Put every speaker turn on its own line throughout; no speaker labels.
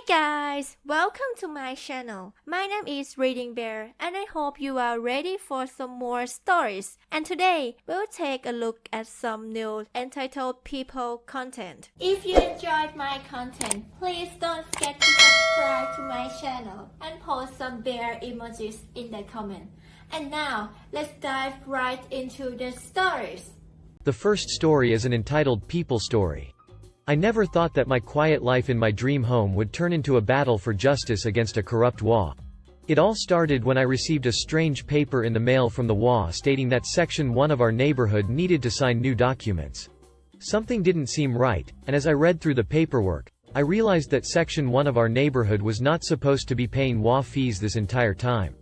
guys, welcome to my channel. My name is ReadingBear and I hope you are ready for some more stories. And today, we'll take a look at some new entitled people content. If you enjoyed my content, please don't forget to subscribe to my channel and post some bear emojis in the comment. And now, let's dive right into the stories.
The first story is an entitled people story. I never thought that my quiet life in my dream home would turn into a battle for justice against a corrupt HOA. It all started when I received a strange paper in the mail from the HOA stating that Section 1 of our neighborhood needed to sign new documents. Something didn't seem right, and as I read through the paperwork, I realized that Section 1 of our neighborhood was not supposed to be paying HOA fees this entire time.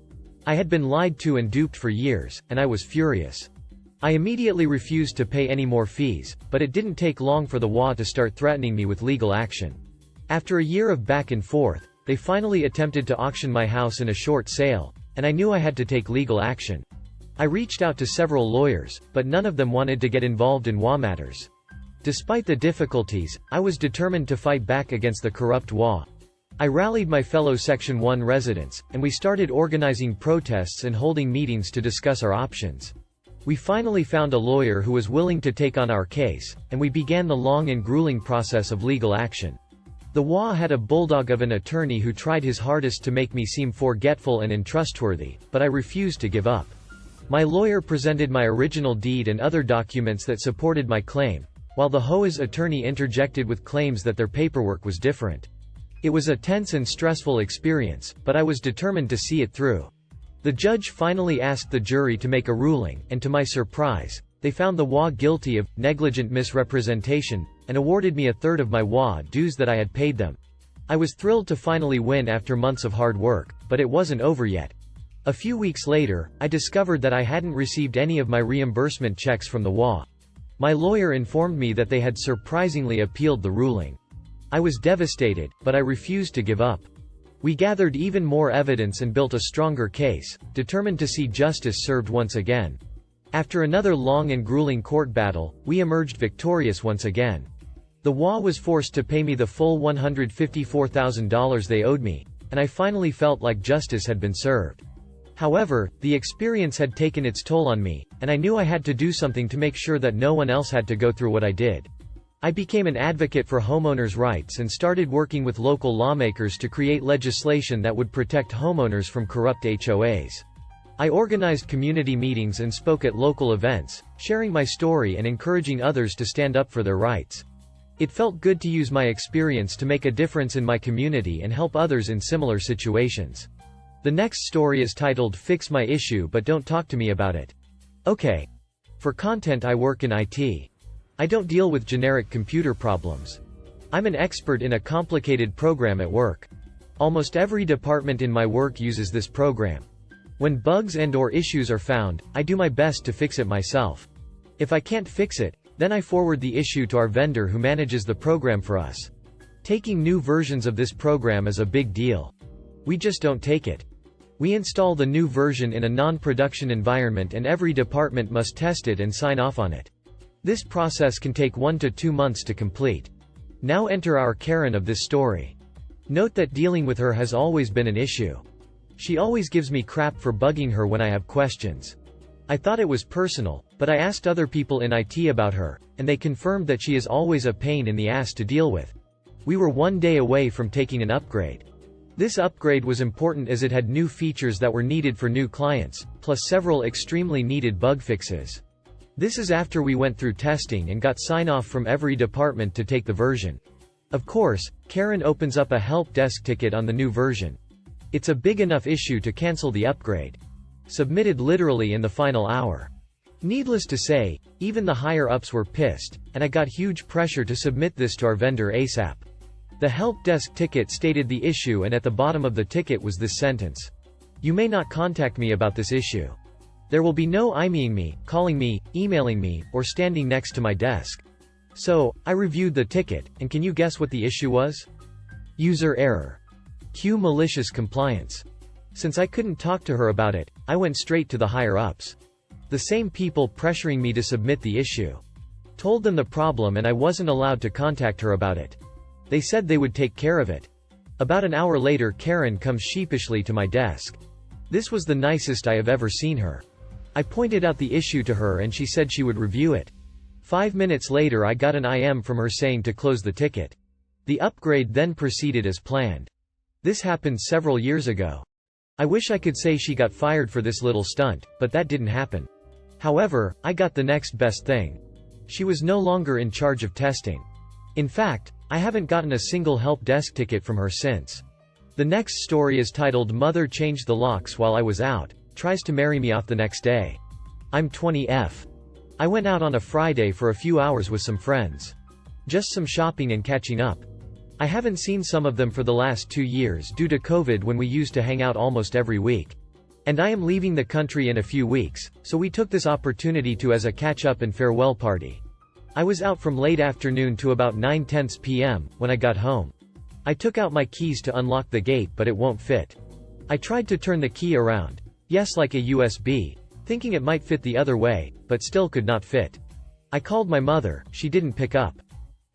I had been lied to and duped for years, and I was furious. I immediately refused to pay any more fees, but it didn't take long for the HOA to start threatening me with legal action. After a year of back and forth, they finally attempted to auction my house in a short sale, and I knew I had to take legal action. I reached out to several lawyers, but none of them wanted to get involved in HOA matters. Despite the difficulties, I was determined to fight back against the corrupt HOA. I rallied my fellow Section 1 residents, and we started organizing protests and holding meetings to discuss our options. We finally found a lawyer who was willing to take on our case, and we began the long and grueling process of legal action. The HOA had a bulldog of an attorney who tried his hardest to make me seem forgetful and untrustworthy, but I refused to give up. My lawyer presented my original deed and other documents that supported my claim, while the HOA's attorney interjected with claims that their paperwork was different. It was a tense and stressful experience, but I was determined to see it through. The judge finally asked the jury to make a ruling, and to my surprise, they found the HOA guilty of negligent misrepresentation, and awarded me a third of my HOA dues that I had paid them. I was thrilled to finally win after months of hard work, but it wasn't over yet. A few weeks later, I discovered that I hadn't received any of my reimbursement checks from the HOA. My lawyer informed me that they had surprisingly appealed the ruling. I was devastated, but I refused to give up. We gathered even more evidence and built a stronger case, determined to see justice served once again. After another long and grueling court battle, we emerged victorious once again. The HOA was forced to pay me the full $154,000 they owed me, and I finally felt like justice had been served. However, the experience had taken its toll on me, and I knew I had to do something to make sure that no one else had to go through what I did. I became an advocate for homeowners' rights and started working with local lawmakers to create legislation that would protect homeowners from corrupt HOAs. I organized community meetings and spoke at local events, sharing my story and encouraging others to stand up for their rights. It felt good to use my experience to make a difference in my community and help others in similar situations. The next story is titled "Fix My Issue But Don't Talk to Me About It." Okay. For content I work in IT. I don't deal with generic computer problems. I'm an expert in a complicated program at work. Almost every department in my work uses this program. When bugs and/or issues are found, I do my best to fix it myself. If I can't fix it, then I forward the issue to our vendor who manages the program for us. Taking new versions of this program is a big deal. We just don't take it. We install the new version in a non-production environment and every department must test it and sign off on it. This process can take 1 to 2 months to complete. Now enter our Karen of this story. Note that dealing with her has always been an issue. She always gives me crap for bugging her when I have questions. I thought it was personal, but I asked other people in IT about her, and they confirmed that she is always a pain in the ass to deal with. We were one day away from taking an upgrade. This upgrade was important as it had new features that were needed for new clients, plus several extremely needed bug fixes. This is after we went through testing and got sign-off from every department to take the version. Of course, Karen opens up a help desk ticket on the new version. It's a big enough issue to cancel the upgrade. Submitted literally in the final hour. Needless to say, even the higher-ups were pissed, and I got huge pressure to submit this to our vendor ASAP. The help desk ticket stated the issue and at the bottom of the ticket was this sentence: "You may not contact me about this issue. There will be no IMEing me, calling me, emailing me, or standing next to my desk." So, I reviewed the ticket, and can you guess what the issue was? User error. Q malicious compliance. Since I couldn't talk to her about it, I went straight to the higher-ups. The same people pressuring me to submit the issue. Told them the problem and I wasn't allowed to contact her about it. They said they would take care of it. About an hour later Karen comes sheepishly to my desk. This was the nicest I have ever seen her. I pointed out the issue to her and she said she would review it. 5 minutes later I got an IM from her saying to close the ticket. The upgrade then proceeded as planned. This happened several years ago. I wish I could say she got fired for this little stunt, but that didn't happen. However, I got the next best thing. She was no longer in charge of testing. In fact, I haven't gotten a single help desk ticket from her since. The next story is titled Mother Changed the Locks While I Was Out, Tries to Marry Me Off the Next Day. I'm 20F. I went out on a Friday for a few hours with some friends. Just some shopping and catching up. I haven't seen some of them for the last 2 years due to COVID when we used to hang out almost every week. And I am leaving the country in a few weeks, so we took this opportunity to as a catch-up and farewell party. I was out from late afternoon to about 9:10 p.m. when I got home. I took out my keys to unlock the gate but it won't fit. I tried to turn the key around. Yes, like a USB. Thinking it might fit the other way, but still could not fit. I called my mother, she didn't pick up.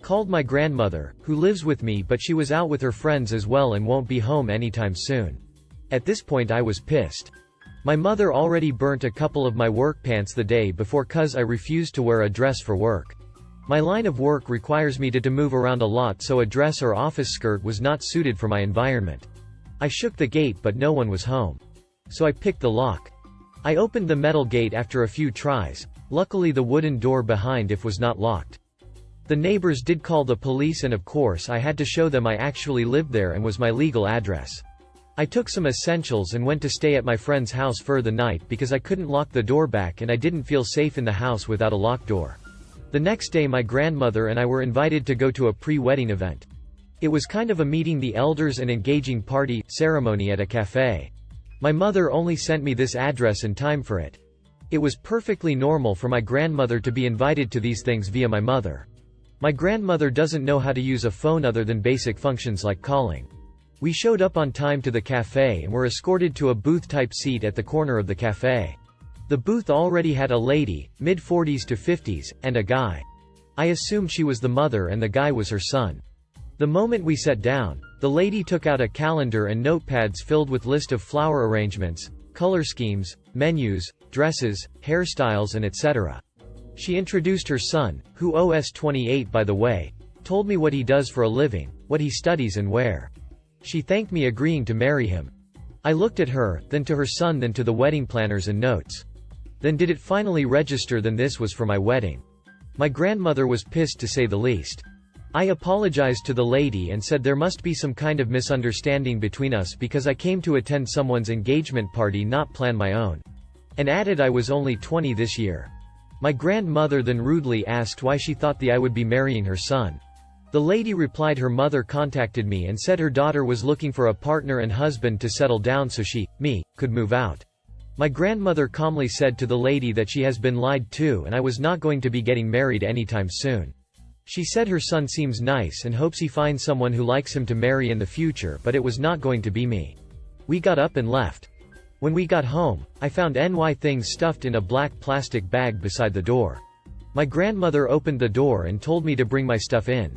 Called my grandmother, who lives with me but she was out with her friends as well and won't be home anytime soon. At this point I was pissed. My mother already burnt a couple of my work pants the day before cause I refused to wear a dress for work. My line of work requires me to move around a lot, so a dress or office skirt was not suited for my environment. I shook the gate but no one was home. So I picked the lock. I opened the metal gate after a few tries. Luckily the wooden door behind it was not locked. The neighbors did call the police and of course I had to show them I actually lived there and was my legal address. I took some essentials and went to stay at my friend's house for the night because I couldn't lock the door back and I didn't feel safe in the house without a locked door. The next day my grandmother and I were invited to go to a pre-wedding event. It was kind of a meeting the elders and engaging party ceremony at a cafe. My mother only sent me this address in time for it. It was perfectly normal for my grandmother to be invited to these things via my mother. My grandmother doesn't know how to use a phone other than basic functions like calling. We showed up on time to the cafe and were escorted to a booth-type seat at the corner of the cafe. The booth already had a lady, mid-40s to 50s, and a guy. I assumed she was the mother and the guy was her son. The moment we sat down, the lady took out a calendar and notepads filled with list of flower arrangements, color schemes, menus, dresses, hairstyles and etc. She introduced her son, who is 28 by the way, told me what he does for a living, what he studies and where. She thanked me agreeing to marry him. I looked at her, then to her son, then to the wedding planners and notes. Then did it finally register? Then this was for my wedding. My grandmother was pissed to say the least. I apologized to the lady and said there must be some kind of misunderstanding between us because I came to attend someone's engagement party, not plan my own. And added I was only 20 this year. My grandmother then rudely asked why she thought I would be marrying her son. The lady replied her mother contacted me and said her daughter was looking for a partner and husband to settle down so she, me, could move out. My grandmother calmly said to the lady that she has been lied to and I was not going to be getting married anytime soon. She said her son seems nice and hopes he finds someone who likes him to marry in the future, but it was not going to be me. We got up and left. When we got home, I found NY things stuffed in a black plastic bag beside the door. My grandmother opened the door and told me to bring my stuff in.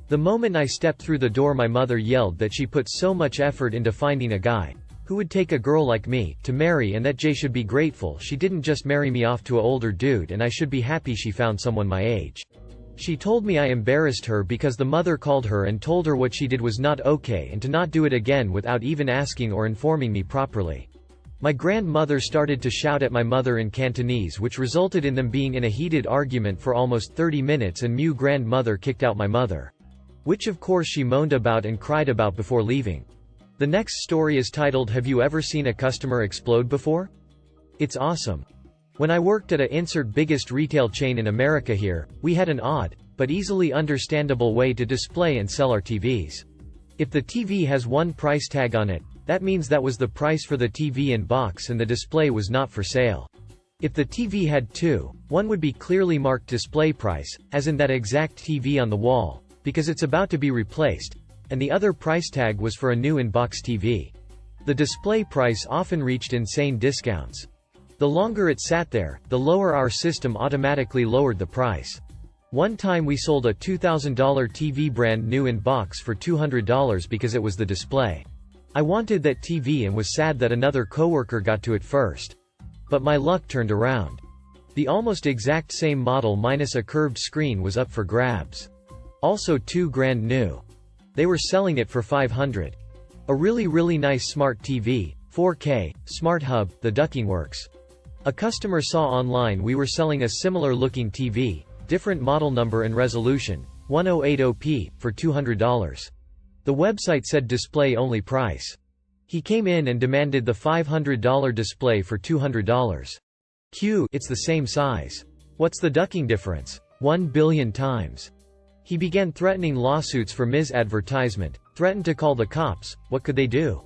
The moment I stepped through the door, my mother yelled that she put so much effort into finding a guy who would take a girl like me to marry and that Jay should be grateful she didn't just marry me off to an older dude and I should be happy she found someone my age. She told me I embarrassed her because the mother called her and told her what she did was not okay and to not do it again without even asking or informing me properly. My grandmother started to shout at my mother in Cantonese, which resulted in them being in a heated argument for almost 30 minutes and my grandmother kicked out my mother. Which of course she moaned about and cried about before leaving. The next story is titled Have you ever seen a customer explode before? It's awesome. When I worked at a insert biggest retail chain in America here, we had an odd, but easily understandable way to display and sell our TVs. If the TV has one price tag on it, that means that was the price for the TV and box and the display was not for sale. If the TV had two, one would be clearly marked display price, as in that exact TV on the wall, because it's about to be replaced, and the other price tag was for a new in-box TV. The display price often reached insane discounts. The longer it sat there, the lower our system automatically lowered the price. One time we sold a $2,000 TV brand new in box for $200 because it was the display. I wanted that TV and was sad that another coworker got to it first. But my luck turned around. The almost exact same model minus a curved screen was up for grabs. Also $2,000 new. They were selling it for $500. A really nice smart TV, 4K, smart hub, the ducking works. A customer saw online we were selling a similar looking TV, different model number and resolution, 1080p, for $200. The website said display only price. He came in and demanded the $500 display for $200. It's the same size. What's the ducking difference? 1 billion times. He began threatening lawsuits for misadvertisement, threatened to call the cops. What could they do?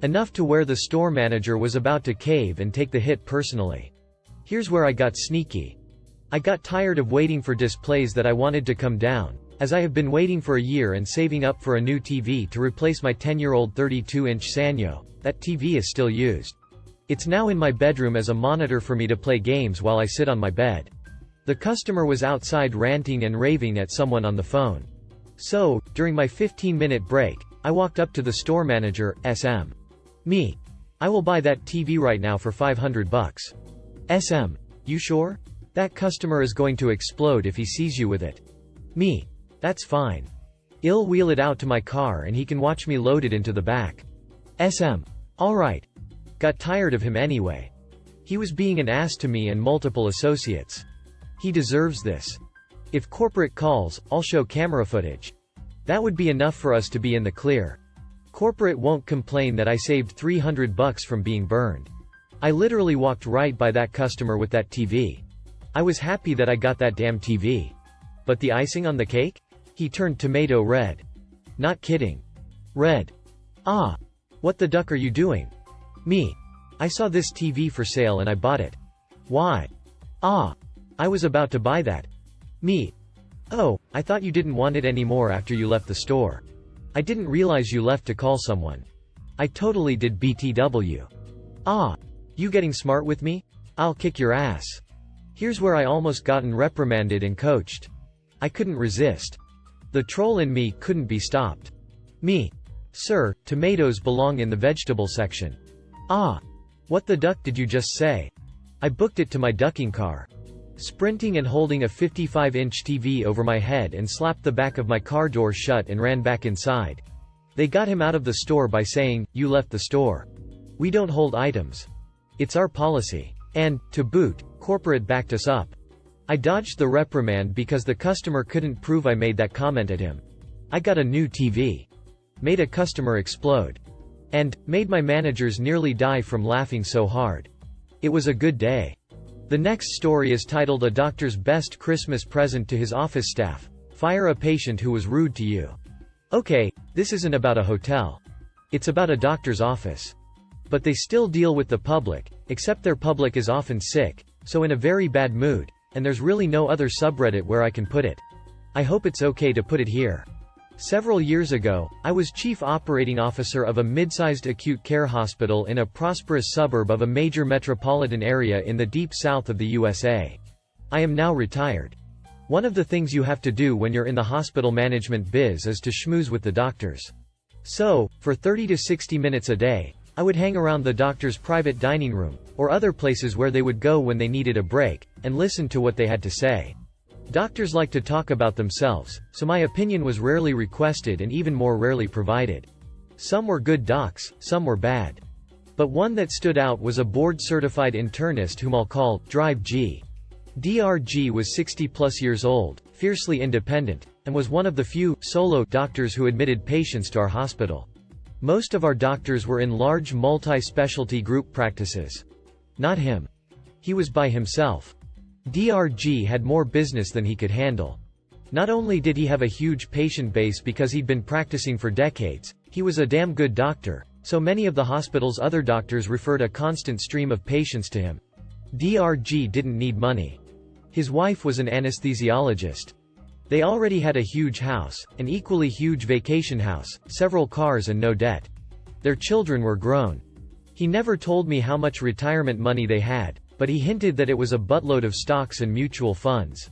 Enough to where the store manager was about to cave and take the hit personally. Here's where I got sneaky. I got tired of waiting for displays that I wanted to come down, as I have been waiting for a year and saving up for a new TV to replace my 10-year-old 32-inch Sanyo. That TV is still used. It's now in my bedroom as a monitor for me to play games while I sit on my bed. The customer was outside ranting and raving at someone on the phone. So, during my 15-minute break, I walked up to the store manager, SM. Me. I will buy that TV right now for $500. SM. You sure? That customer is going to explode if he sees you with it. Me. That's fine. I'll wheel it out to my car and he can watch me load it into the back. SM. Alright. Got tired of him anyway. He was being an ass to me and multiple associates. He deserves this. If corporate calls, I'll show camera footage. That would be enough for us to be in the clear. Corporate won't complain that I saved $300 from being burned. I literally walked right by that customer with that TV. I was happy that I got that damn TV. But the icing on the cake? He turned tomato red. Not kidding. Red. Ah. What the duck are you doing? Me. I saw this TV for sale and I bought it. Why? Ah. I was about to buy that. Me. Oh, I thought you didn't want it anymore after you left the store. I didn't realize you left to call someone. I totally did BTW. Ah. You getting smart with me? I'll kick your ass. Here's where I almost gotten reprimanded and coached. I couldn't resist. The troll in me couldn't be stopped. Me. Sir, tomatoes belong in the vegetable section. Ah. What the duck did you just say? I booked it to my ducking car. Sprinting and holding a 55-inch TV over my head and slapped the back of my car door shut and ran back inside. They got him out of the store by saying, "You left the store. We don't hold items. It's our policy." And, to boot, corporate backed us up. I dodged the reprimand because the customer couldn't prove I made that comment at him. I got a new TV. Made a customer explode. And, made my managers nearly die from laughing so hard. It was a good day. The next story is titled "A Doctor's Best Christmas Present to His Office Staff. Fire a Patient Who Was Rude to You." Okay, this isn't about a hotel. It's about a doctor's office. But they still deal with the public, except their public is often sick, so in a very bad mood, and there's really no other subreddit where I can put it. I hope it's okay to put it here. Several years ago, I was chief operating officer of a mid-sized acute care hospital in a prosperous suburb of a major metropolitan area in the deep south of the USA. I am now retired. One of the things you have to do when you're in the hospital management biz is to schmooze with the doctors. So, for 30 to 60 minutes a day, I would hang around the doctor's private dining room, or other places where they would go when they needed a break, and listen to what they had to say. Doctors like to talk about themselves, so my opinion was rarely requested and even more rarely provided. Some were good docs, some were bad. But one that stood out was a board-certified internist whom I'll call Drive G. Dr. was 60-plus years old, fiercely independent, and was one of the few, solo, doctors who admitted patients to our hospital. Most of our doctors were in large multi-specialty group practices. Not him. He was by himself. Dr. had more business than he could handle. Not only did he have a huge patient base because he'd been practicing for decades, he was a damn good doctor, so many of the hospital's other doctors referred a constant stream of patients to him. Dr. didn't need money. His wife was an anesthesiologist. They already had a huge house, an equally huge vacation house, several cars and no debt. Their children were grown. He never told me how much retirement money they had, but he hinted that it was a buttload of stocks and mutual funds.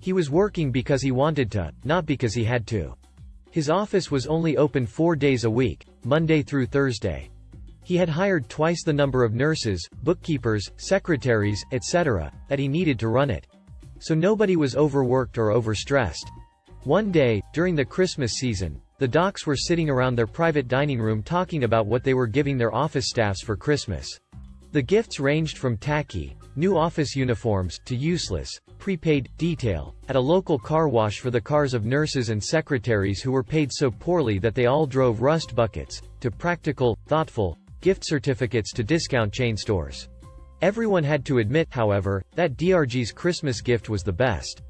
He was working because he wanted to, not because he had to. His office was only open 4 days a week, Monday through Thursday. He had hired twice the number of nurses, bookkeepers, secretaries, etc., that he needed to run it. So nobody was overworked or overstressed. One day, during the Christmas season, the docs were sitting around their private dining room talking about what they were giving their office staffs for Christmas. The gifts ranged from tacky, new office uniforms, to useless, prepaid, detail, at a local car wash for the cars of nurses and secretaries who were paid so poorly that they all drove rust buckets, to practical, thoughtful, gift certificates to discount chain stores. Everyone had to admit, however, that DRG's Christmas gift was the best.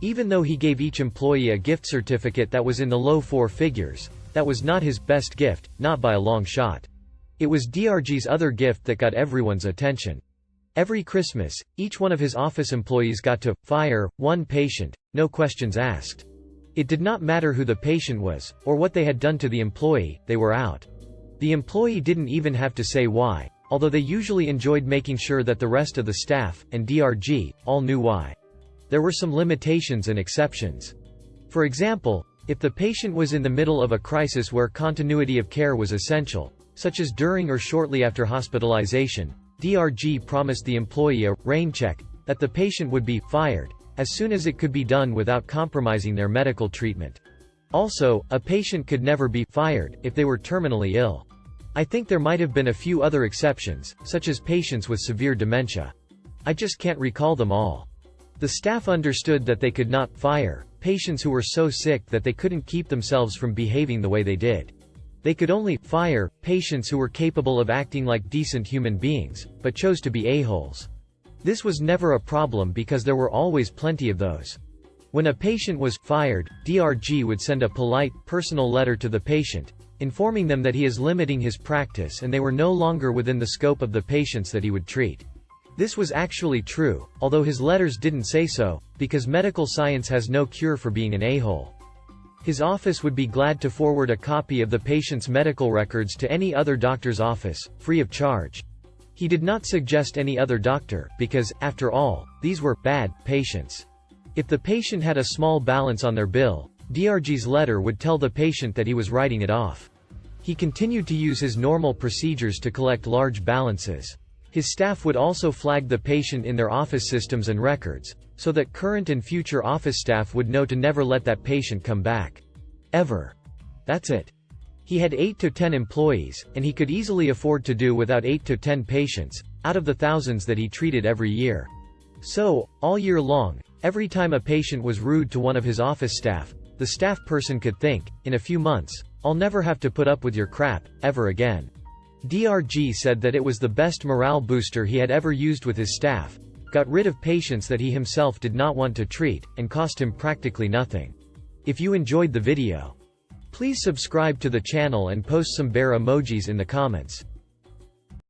Even though he gave each employee a gift certificate that was in the low 4 figures, that was not his best gift, not by a long shot. It was DRG's other gift that got everyone's attention. Every Christmas, each one of his office employees got to fire one patient, no questions asked. It did not matter who the patient was, or what they had done to the employee, they were out. The employee didn't even have to say why, although they usually enjoyed making sure that the rest of the staff, and DRG, all knew why. There were some limitations and exceptions. For example, if the patient was in the middle of a crisis where continuity of care was essential, such as during or shortly after hospitalization, DRG promised the employee a rain check that the patient would be fired as soon as it could be done without compromising their medical treatment. Also, a patient could never be fired if they were terminally ill. I think there might have been a few other exceptions, such as patients with severe dementia. I just can't recall them all. The staff understood that they could not fire patients who were so sick that they couldn't keep themselves from behaving the way they did. They could only fire patients who were capable of acting like decent human beings, but chose to be a-holes. This was never a problem because there were always plenty of those. When a patient was fired, DRG would send a polite, personal letter to the patient, informing them that he is limiting his practice and they were no longer within the scope of the patients that he would treat. This was actually true, although his letters didn't say so, because medical science has no cure for being an a-hole. His office would be glad to forward a copy of the patient's medical records to any other doctor's office, free of charge. He did not suggest any other doctor, because, after all, these were bad patients. If the patient had a small balance on their bill, DRG's letter would tell the patient that he was writing it off. He continued to use his normal procedures to collect large balances. His staff would also flag the patient in their office systems and records, so that current and future office staff would know to never let that patient come back. Ever. That's it. He had 8 to 10 employees, and he could easily afford to do without 8 to 10 patients, out of the thousands that he treated every year. So, all year long, every time a patient was rude to one of his office staff, the staff person could think, in a few months, I'll never have to put up with your crap, ever again. DRG said that it was the best morale booster he had ever used with his staff, got rid of patients that he himself did not want to treat, and cost him practically nothing. If you enjoyed the video, please subscribe to the channel and post some bear emojis in the comments.